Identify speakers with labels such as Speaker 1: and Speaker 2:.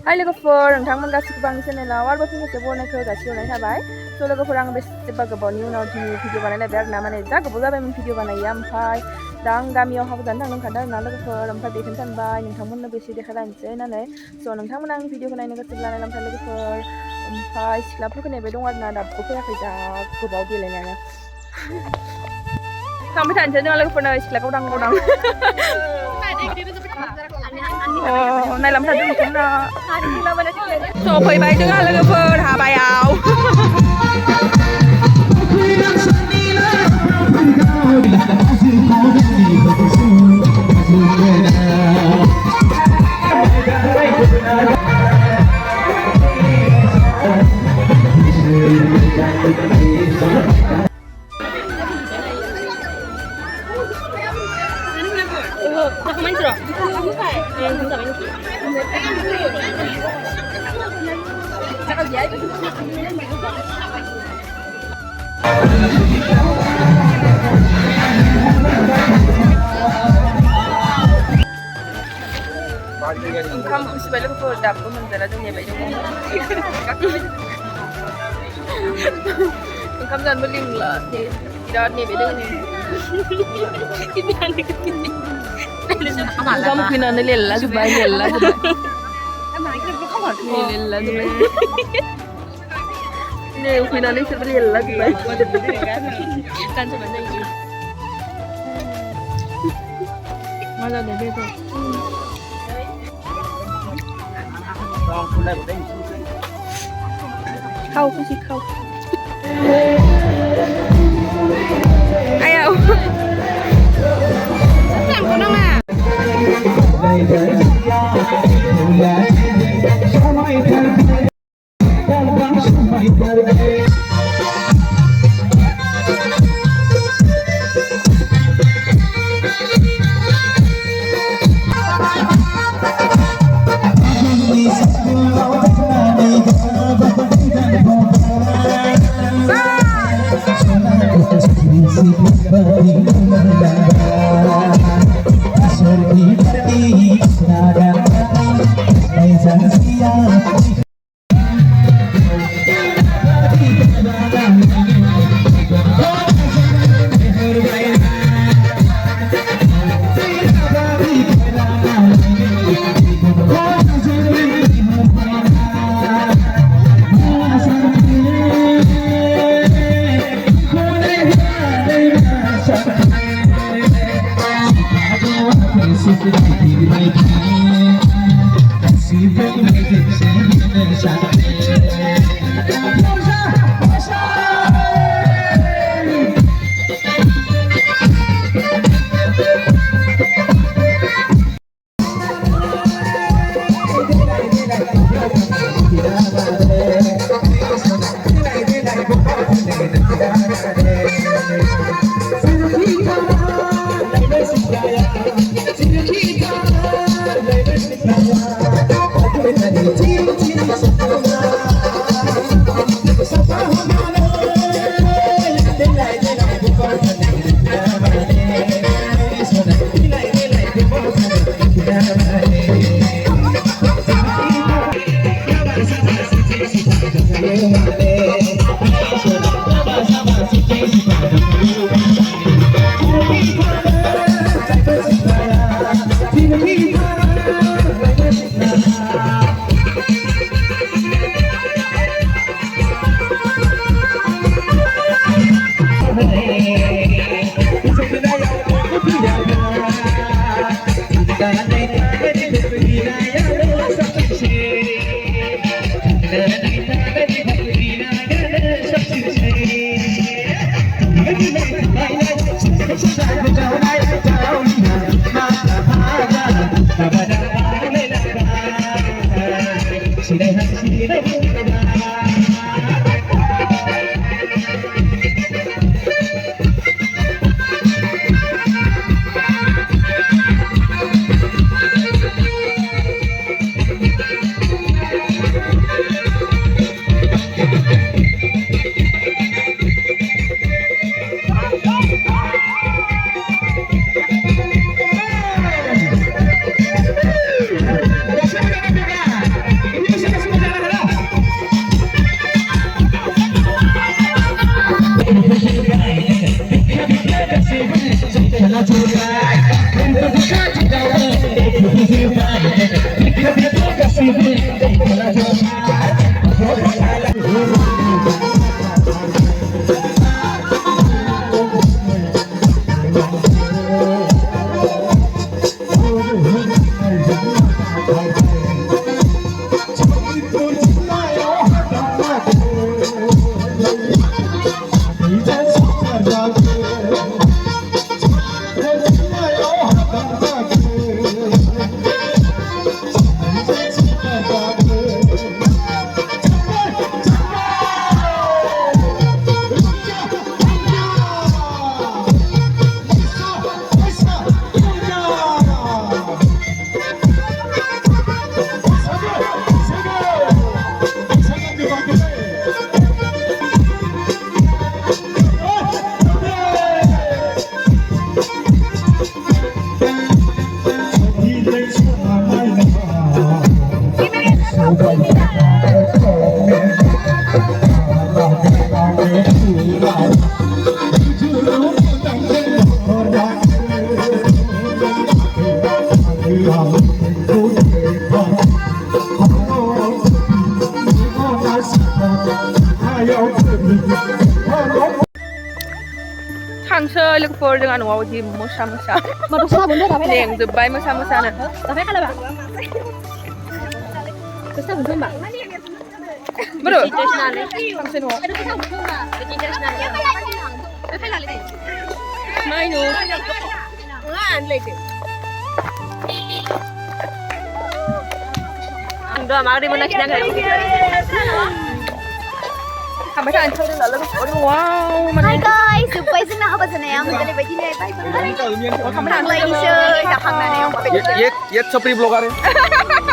Speaker 1: Hai लोगोफोर नोंथांमोन गासिबो आंनि चेनेलाव आरोबाव फिन खेबसे बरायनायखौ जासिहरनाय थाबाय स' लोगोफोर आं बेसेबा गोबावनि उनाव दिनै भिडिअ बानायलायबाय आरोना माने जा गोबाव जाबायमोन भिडिअ बानायैया ओमफ्राय दा आं गामियाव हाबा जानो थांनो ओंखारदों आरोना लोगोफोर ओमफ्राय बेखौनो सानबाय नोंथांमोननोबो एसे देखायलायनोसै होननानै स' नोंथांमोना आंनि भिडिअखौ नायनो गोसोब्ला नायलांफा लोगोफोर ओमफ्राय सिख्लाफोरखौ नेबाय दं आरोना दाबो फैयाखै जा गोबाव गेलेनायानो थांबाय थानोसै जोंहा लोगोफोरनो सिख्ला गावदां गावदां नायलांबाय थादों नोंथांमोना सफैबाय जोंहा लोगोफोर हाबायाव ओंखाम उखैबाय लोगोफोर दाबो मोनजाला जों नेबाय दङ ओंखाम जानोबो लिंला बिराद नेबाय दङ ओंखाम उखैनानै लेला जोब्बाय लेला जोब्बाय नै उखैनानै बिसोरबो लेला जोब्बाय मा जादों बेखौ खाव खुसि खाव आयाव सांखौ नाङा Hangsơ लोगोफोर जोंहा न'आव जि मोसा लेंजोब्बाय मोसा मोसानो Bro, hangsơ न'आव Mainu Udah, mari menaknya Sampai saat itu udah lalu, wow,
Speaker 2: Hi guys, surprise na ako ba sa nayang magdali ba dinay bye bye. Kamu nak lagi sih, dah hang na nayang.
Speaker 3: ये छपरी blogger है